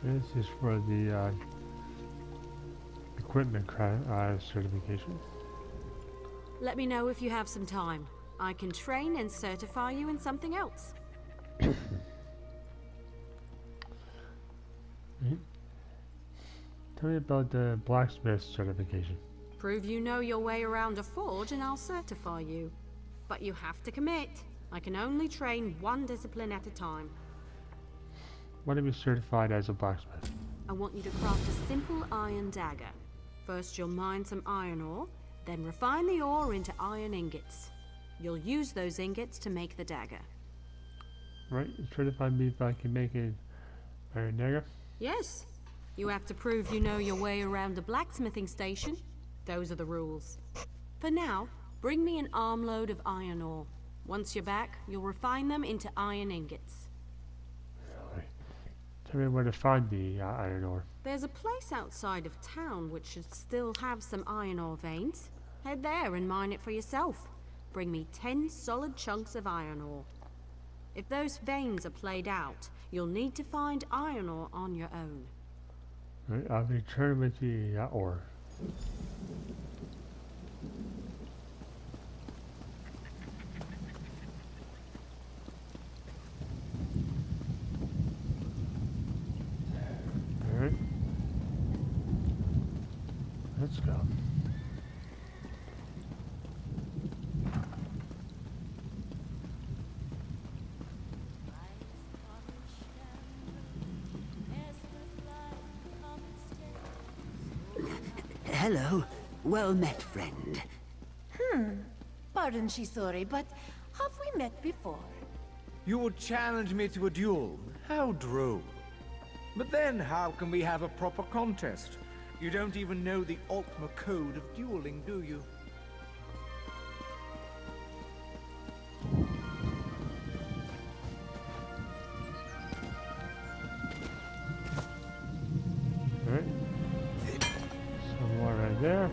This is for the equipment certification. Let me know if you have some time. I can train and certify you in something else. Right. Tell me about the Blacksmith Certification. Prove you know your way around a forge and I'll certify you. But you have to commit. I can only train one discipline at a time. Want to be certified as a blacksmith? I want you to craft a simple iron dagger. First you'll mine some iron ore, then refine the ore into iron ingots. You'll use those ingots to make the dagger. Right, certify me if I can make an iron dagger? Yes. You have to prove you know your way around a blacksmithing station. Those are the rules. For now, bring me an armload of iron ore. Once you're back, you'll refine them into iron ingots. Right. Tell me where to find the iron ore. There's a place outside of town which should still have some iron ore veins. Head there and mine it for yourself. Bring me 10 solid chunks of iron ore. If those veins are played out, you'll need to find iron ore on your own. Right, I'll return with the ore. Alright. Let's go. Hello. Well met, friend. Pardon, Shisori, but have we met before? You would challenge me to a duel? How droll. But then how can we have a proper contest? You don't even know the Ultima code of dueling, do you? Alright. Some more right there.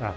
Ah.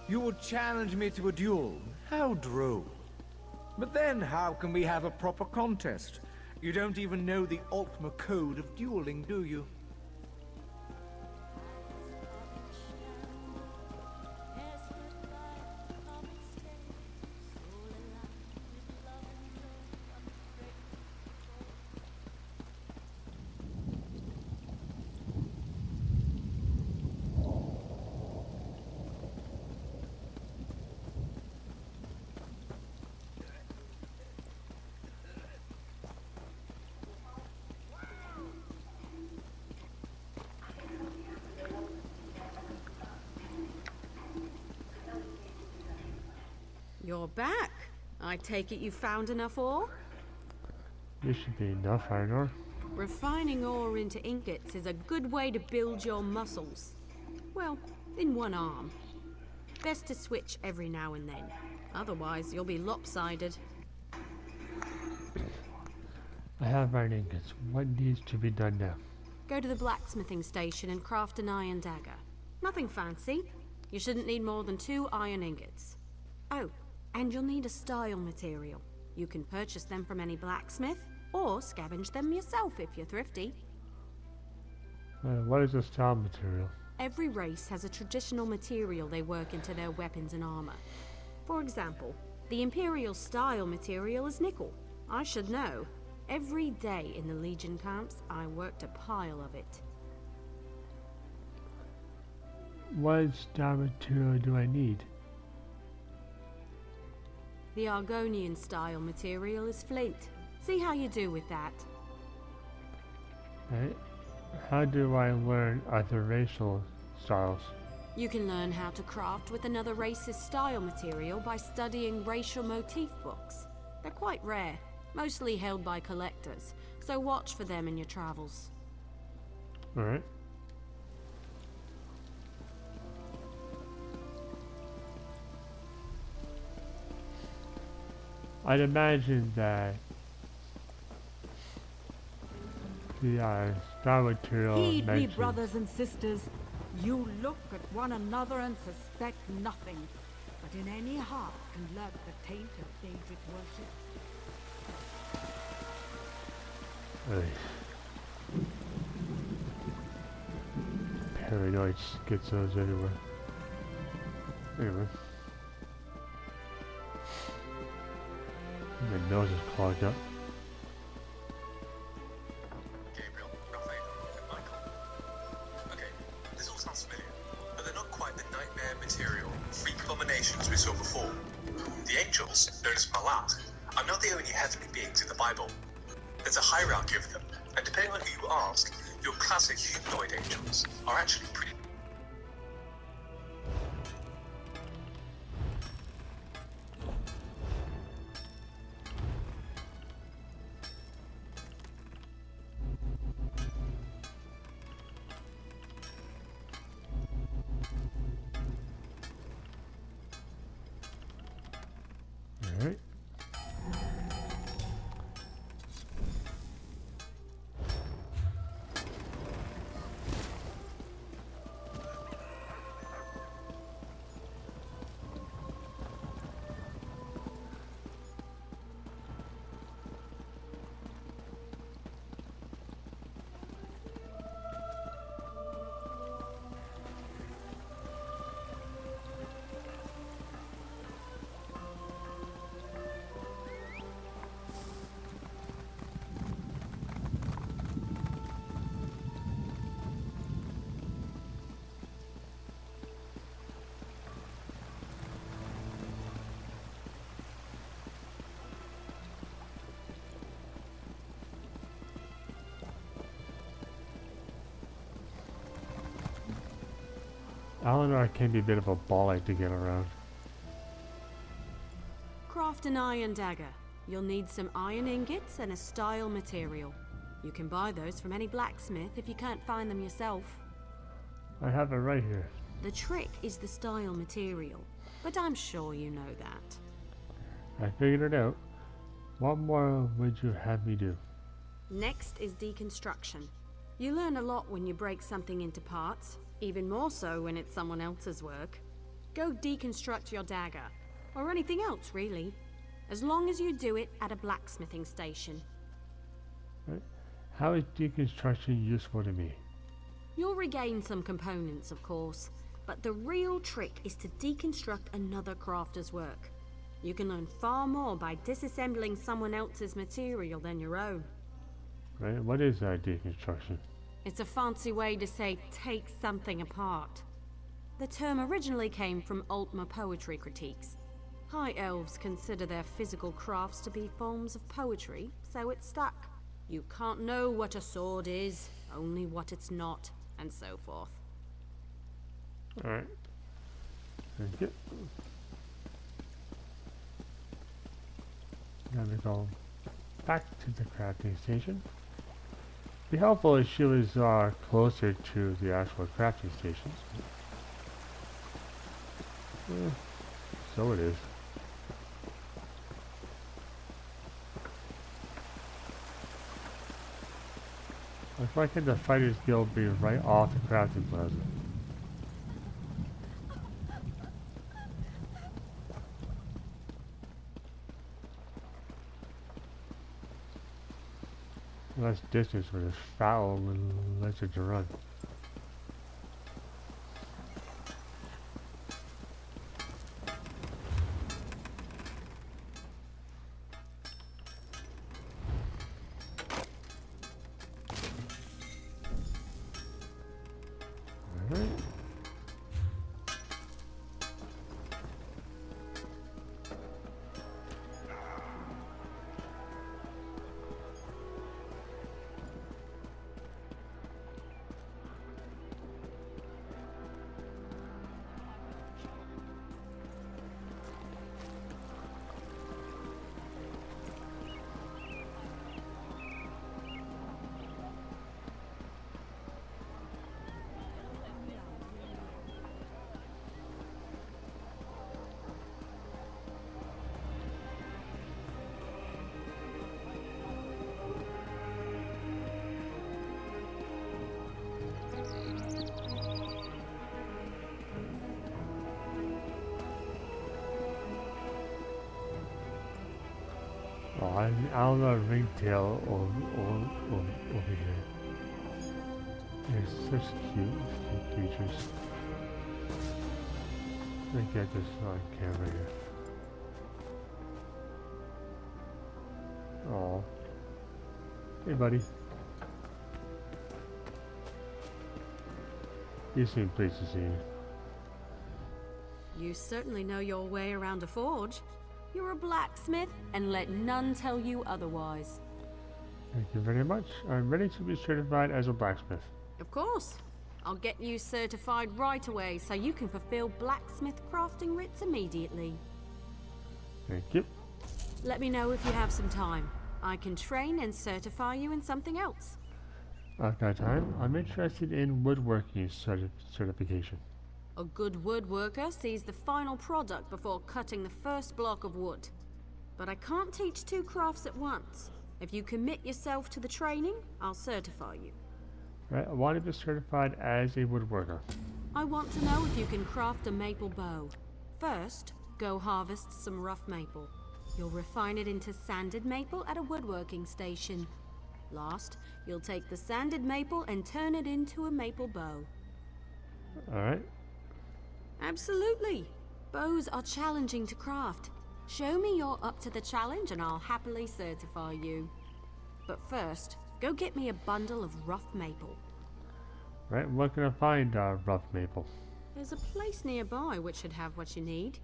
You would challenge me to a duel? How droll. But then how can we have a proper contest? You don't even know the Ultima code of dueling, do you? You're back. I take it you found enough ore? This should be enough iron ore. Refining ore into ingots is a good way to build your muscles. Well, in one arm. Best to switch every now and then. Otherwise, you'll be lopsided. I have iron ingots. What needs to be done now? Go to the blacksmithing station and craft an iron dagger. Nothing fancy. You shouldn't need more than 2 iron ingots. Oh, and you'll need a style material. You can purchase them from any blacksmith, or scavenge them yourself if you're thrifty. What is a style material? Every race has a traditional material they work into their weapons and armor. For example, the Imperial style material is nickel. I should know. Every day in the Legion camps, I worked a pile of it. What style material do I need? The Argonian style material is flint. See how you do with that. Right. How do I learn other racial styles? You can learn how to craft with another race's style material by studying racial motif books. They're quite rare, mostly held by collectors, so watch for them in your travels. Alright. I'd imagine that the style material Heed me, mentioned. brothers and sisters. You look at one another and suspect nothing, but in any heart can lurk the taint of Daedric worship. Paranoid schizos everywhere. Anyway. My nose is clogged up. Gabriel, Raphael, and Michael. Okay, this all sounds familiar, but they're not quite the nightmare material, freak abominations we saw before. The angels, known as Malat, are not the only heavenly beings in the Bible. There's a hierarchy of them, and depending on who you ask, your classic humanoid angels are actually pretty. Alright. Alinor can be a bit of a ball to get around. Craft an iron dagger. You'll need some iron ingots and a style material. You can buy those from any blacksmith if you can't find them yourself. I have it right here. The trick is the style material, but I'm sure you know that. I figured it out. What more would you have me do? Next is deconstruction. You learn a lot when you break something into parts, even more so when it's someone else's work. Go deconstruct your dagger, or anything else really, as long as you do it at a blacksmithing station. Right. How is deconstruction useful to me? You'll regain some components, of course, but the real trick is to deconstruct another crafter's work. You can learn far more by disassembling someone else's material than your own. Right? What is deconstruction? It's a fancy way to say take something apart. The term originally came from Altmer poetry critiques. High elves consider their physical crafts to be forms of poetry, so it stuck. You can't know what a sword is, only what it's not, and so forth. Alright. Thank you. Now we go back to the crafting station. Be helpful if she was closer to the actual crafting stations. So it is. Why can't the Fighters Guild be right off the crafting plaza? Less distance for this foul and lets it to run. Alright. an Alinor ringtail over here. They're such cute creatures. Let me get this on camera here. Aw. Hey, buddy. You seem pleased to see me. You certainly know your way around a forge. You're a blacksmith, and let none tell you otherwise. Thank you very much. I'm ready to be certified as a blacksmith. Of course. I'll get you certified right away so you can fulfill blacksmith crafting writs immediately. Thank you. Let me know if you have some time. I can train and certify you in something else. I've got time. I'm interested in woodworking certification. A good woodworker sees the final product before cutting the first block of wood. But I can't teach two crafts at once. If you commit yourself to the training, I'll certify you. Right, I want to be certified as a woodworker. I want to know if you can craft a maple bow. First, go harvest some rough maple. You'll refine it into sanded maple at a woodworking station. Last, you'll take the sanded maple and turn it into a maple bow. Alright. Absolutely. Bows are challenging to craft. Show me you're up to the challenge and I'll happily certify you. But first, go get me a bundle of rough maple. Right, what can I find rough maple? There's a place nearby which should have what you need.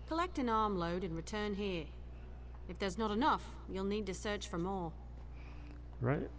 Collect an armload and return here. If there's not enough, you'll need to search for more. Right.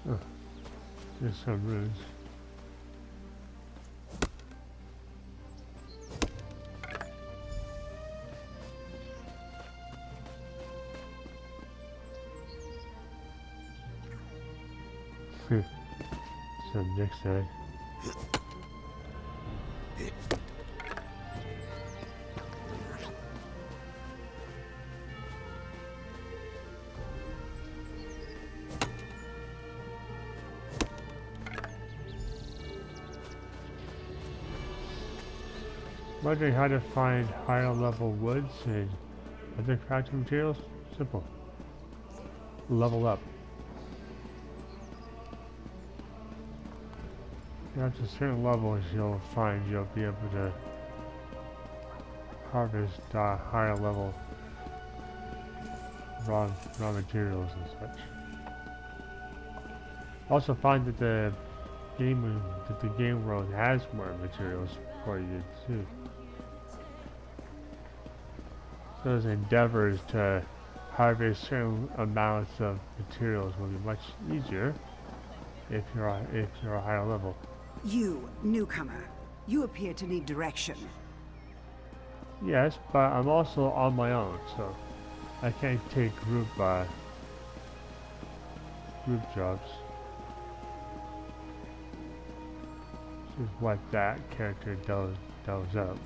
Oh, just some runes. Some next side. Wondering how to find higher level woods and other crafting materials? Simple. Level up. After certain levels you'll find you'll be able to harvest higher level raw materials and such. Also find that the game world has more materials for you too. So those endeavors to harvest certain amounts of materials will be much easier if you're a higher level. You, newcomer, you appear to need direction. Yes, but I'm also on my own, so I can't take group jobs. This is what that character does up.